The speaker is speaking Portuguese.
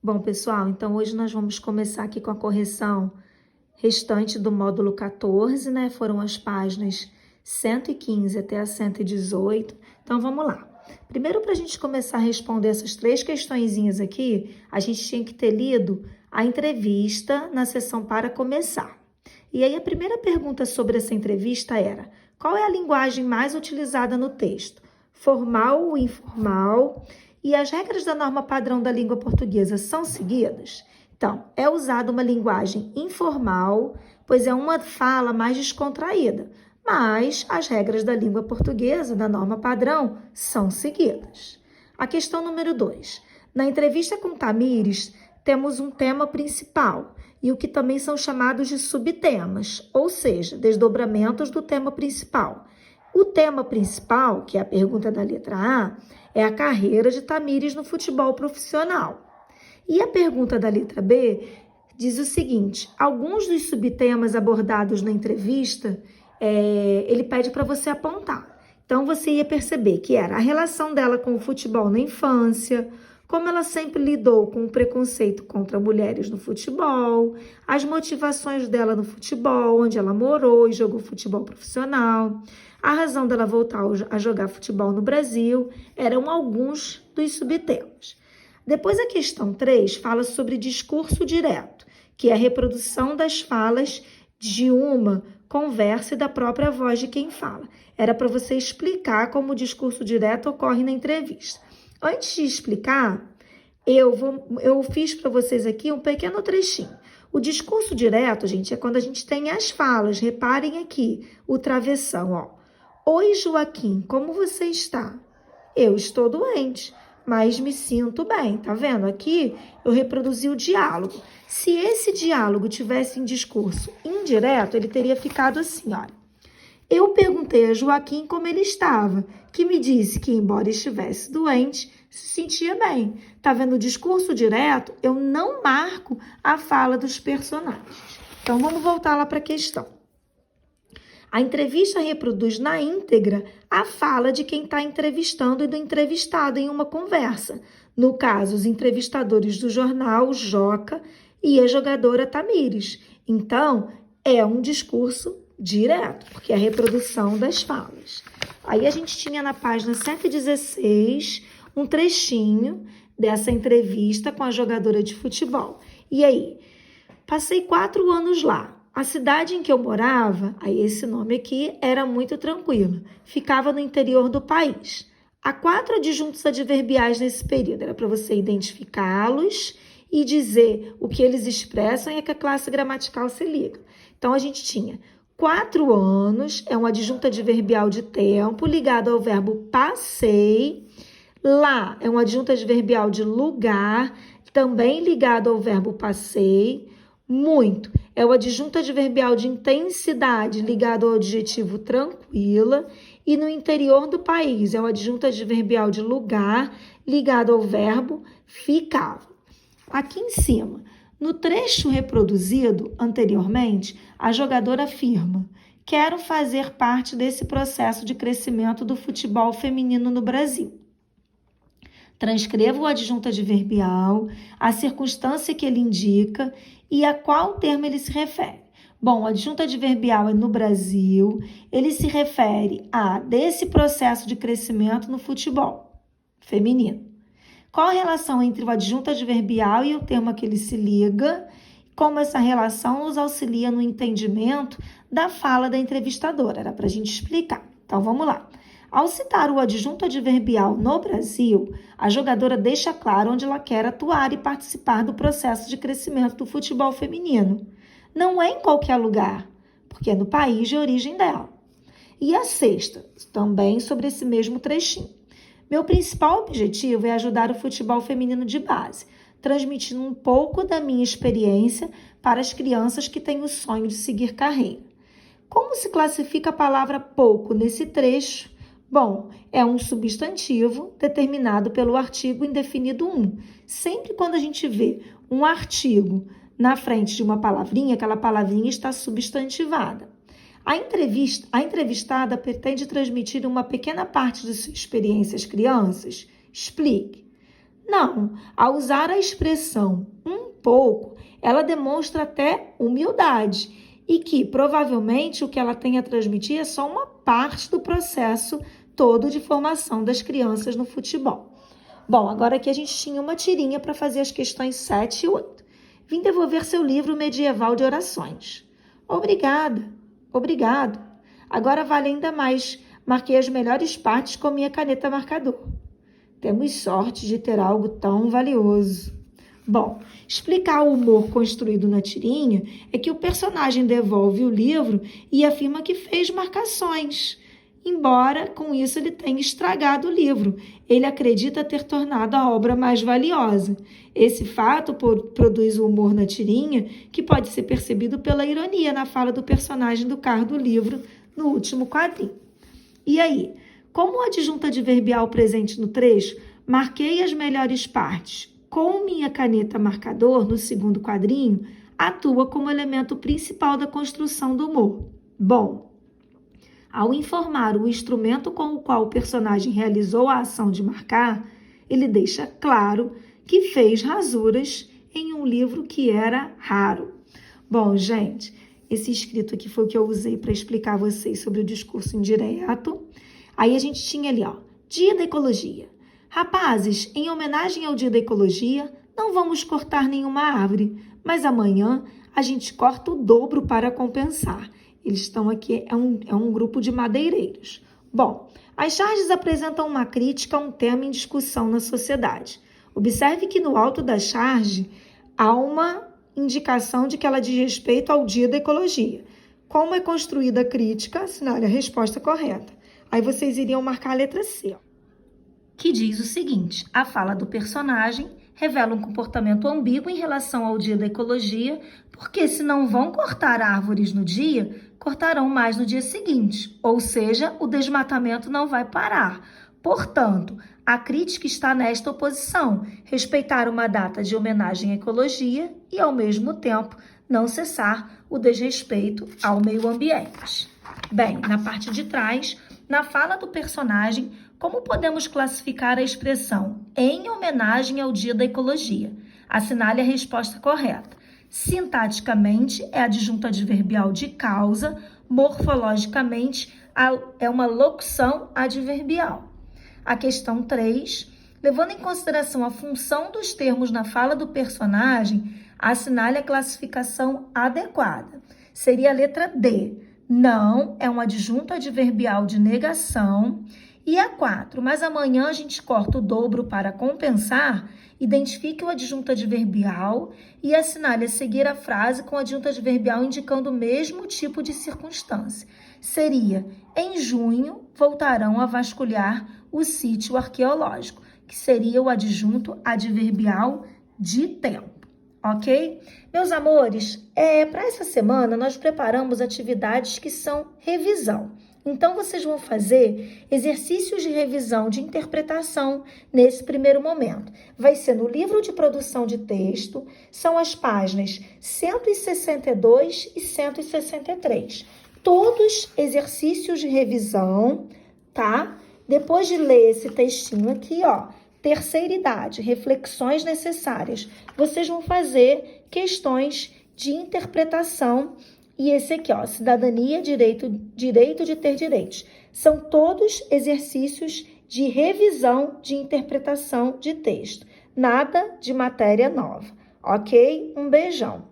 Bom, pessoal, então hoje nós vamos começar aqui com a correção restante do módulo 14, né? Foram as páginas 115 até a 118. Então, vamos lá. Primeiro, para a gente começar a responder essas três questõezinhas aqui, a gente tinha que ter lido a entrevista na seção para começar. E aí, a primeira pergunta sobre essa entrevista era: qual é a linguagem mais utilizada no texto? Formal ou informal? E as regras da norma padrão da língua portuguesa são seguidas? Então, é usada uma linguagem informal, pois é uma fala mais descontraída, mas as regras da língua portuguesa, da norma padrão, são seguidas. A questão número 2. Na entrevista com Tamires, temos um tema principal e o que também são chamados de subtemas, ou seja, desdobramentos do tema principal. O tema principal, que é a pergunta da letra A, é a carreira de Tamires no futebol profissional. E a pergunta da letra B diz o seguinte: alguns dos subtemas abordados na entrevista, ele pede para você apontar. Então, você ia perceber que era a relação dela com o futebol na infância, como ela sempre lidou com o preconceito contra mulheres no futebol, as motivações dela no futebol, onde ela morou e jogou futebol profissional, a razão dela voltar a jogar futebol no Brasil, eram alguns dos subtemas. Depois, a questão 3 fala sobre discurso direto, que é a reprodução das falas de uma conversa e da própria voz de quem fala. Era para você explicar como o discurso direto ocorre na entrevista. Antes de explicar, eu fiz para vocês aqui um pequeno trechinho. O discurso direto, gente, é quando a gente tem as falas. Reparem aqui o travessão, ó. Oi, Joaquim, como você está? Eu estou doente, mas me sinto bem. Tá vendo? Aqui eu reproduzi o diálogo. Se esse diálogo tivesse em discurso indireto, ele teria ficado assim, olha. Eu perguntei a Joaquim como ele estava, que me disse que, embora estivesse doente, se sentia bem. Tá vendo o discurso direto? Eu não marco a fala dos personagens. Então, vamos voltar lá para a questão. A entrevista reproduz na íntegra a fala de quem está entrevistando e do entrevistado em uma conversa. No caso, os entrevistadores do jornal, Joca, e a jogadora Tamires. Então, é um discurso direto, porque é a reprodução das falas. Aí a gente tinha na página 116 um trechinho dessa entrevista com a jogadora de futebol. E aí, passei 4 anos lá. A cidade em que eu morava, aí esse nome aqui, era muito tranquila. Ficava no interior do país. Há 4 adjuntos adverbiais nesse período. Era para você identificá-los e dizer o que eles expressam e é que a classe gramatical se liga. Então, a gente tinha 4 anos, é um adjunto adverbial de tempo ligado ao verbo passei. Lá é um adjunto adverbial de lugar, também ligado ao verbo passei. Muito é o adjunto adverbial de intensidade ligado ao adjetivo tranquila. E no interior do país é o adjunto adverbial de lugar ligado ao verbo ficava. Aqui em cima, no trecho reproduzido anteriormente, a jogadora afirma: quero fazer parte desse processo de crescimento do futebol feminino no Brasil. Transcreva o adjunto adverbial, a circunstância que ele indica e a qual termo ele se refere. Bom, o adjunto adverbial é no Brasil, ele se refere a desse processo de crescimento no futebol feminino. Qual a relação entre o adjunto adverbial e o termo a que ele se liga? Como essa relação nos auxilia no entendimento da fala da entrevistadora? Era para a gente explicar. Então, vamos lá. Ao citar o adjunto adverbial no Brasil, a jogadora deixa claro onde ela quer atuar e participar do processo de crescimento do futebol feminino. Não é em qualquer lugar, porque é no país de origem dela. E a sexta, também sobre esse mesmo trechinho. Meu principal objetivo é ajudar o futebol feminino de base, transmitindo um pouco da minha experiência para as crianças que têm o sonho de seguir carreira. Como se classifica a palavra pouco nesse trecho? Bom, é um substantivo determinado pelo artigo indefinido 1. Sempre quando a gente vê um artigo na frente de uma palavrinha, aquela palavrinha está substantivada. A entrevistada pretende transmitir uma pequena parte de sua experiência às crianças? Explique. Não, ao usar a expressão um pouco, ela demonstra até humildade e que provavelmente o que ela tem a transmitir é só uma parte do processo todo de formação das crianças no futebol. Bom, agora aqui a gente tinha uma tirinha para fazer as questões 7 e 8. Vim devolver seu livro medieval de orações. Obrigada, obrigado. Agora vale ainda mais. Marquei as melhores partes com minha caneta marcador. Temos sorte de ter algo tão valioso. Bom, explicar o humor construído na tirinha é que o personagem devolve o livro e afirma que fez marcações. Embora, com isso, ele tenha estragado o livro. Ele acredita ter tornado a obra mais valiosa. Esse fato produz o humor na tirinha, que pode ser percebido pela ironia na fala do personagem do carro do livro no último quadrinho. E aí, como o adjunto adverbial presente no trecho, marquei as melhores partes com minha caneta marcador no segundo quadrinho, atua como elemento principal da construção do humor. Bom, ao informar o instrumento com o qual o personagem realizou a ação de marcar, ele deixa claro que fez rasuras em um livro que era raro. Bom, gente, esse escrito aqui foi o que eu usei para explicar a vocês sobre o discurso indireto. Aí a gente tinha ali, ó, Dia da Ecologia. Rapazes, em homenagem ao Dia da Ecologia, não vamos cortar nenhuma árvore, mas amanhã a gente corta o dobro para compensar. Eles estão aqui, é um grupo de madeireiros. Bom, as charges apresentam uma crítica a um tema em discussão na sociedade. Observe que no alto da charge há uma indicação de que ela diz respeito ao Dia da Ecologia. Como é construída a crítica, assinale a resposta correta. Aí vocês iriam marcar a letra C, ó, que diz o seguinte: a fala do personagem revela um comportamento ambíguo em relação ao Dia da Ecologia, porque se não vão cortar árvores no dia, cortarão mais no dia seguinte, ou seja, o desmatamento não vai parar. Portanto, a crítica está nesta oposição, respeitar uma data de homenagem à ecologia e, ao mesmo tempo, não cessar o desrespeito ao meio ambiente. Bem, na parte de trás, na fala do personagem, como podemos classificar a expressão em homenagem ao Dia da Ecologia? Assinale a resposta correta. Sintaticamente, é adjunto adverbial de causa, morfologicamente, é uma locução adverbial. A questão 3, levando em consideração a função dos termos na fala do personagem, assinale a classificação adequada. Seria a letra D. Não é um adjunto adverbial de negação. E a 4, mas amanhã a gente corta o dobro para compensar, identifique o adjunto adverbial e assinale a seguir a frase com o adjunto adverbial indicando o mesmo tipo de circunstância. Seria, em junho, voltarão a vasculhar o sítio arqueológico, que seria o adjunto adverbial de tempo, ok? Meus amores, para essa semana nós preparamos atividades que são revisão. Então, vocês vão fazer exercícios de revisão de interpretação nesse primeiro momento. Vai ser no livro de produção de texto, são as páginas 162 e 163. Todos exercícios de revisão, tá? Depois de ler esse textinho aqui, ó, terceira idade, reflexões necessárias, vocês vão fazer questões de interpretação. E esse aqui, ó, cidadania, direito de ter direitos. São todos exercícios de revisão de interpretação de texto. Nada de matéria nova, ok? Um beijão.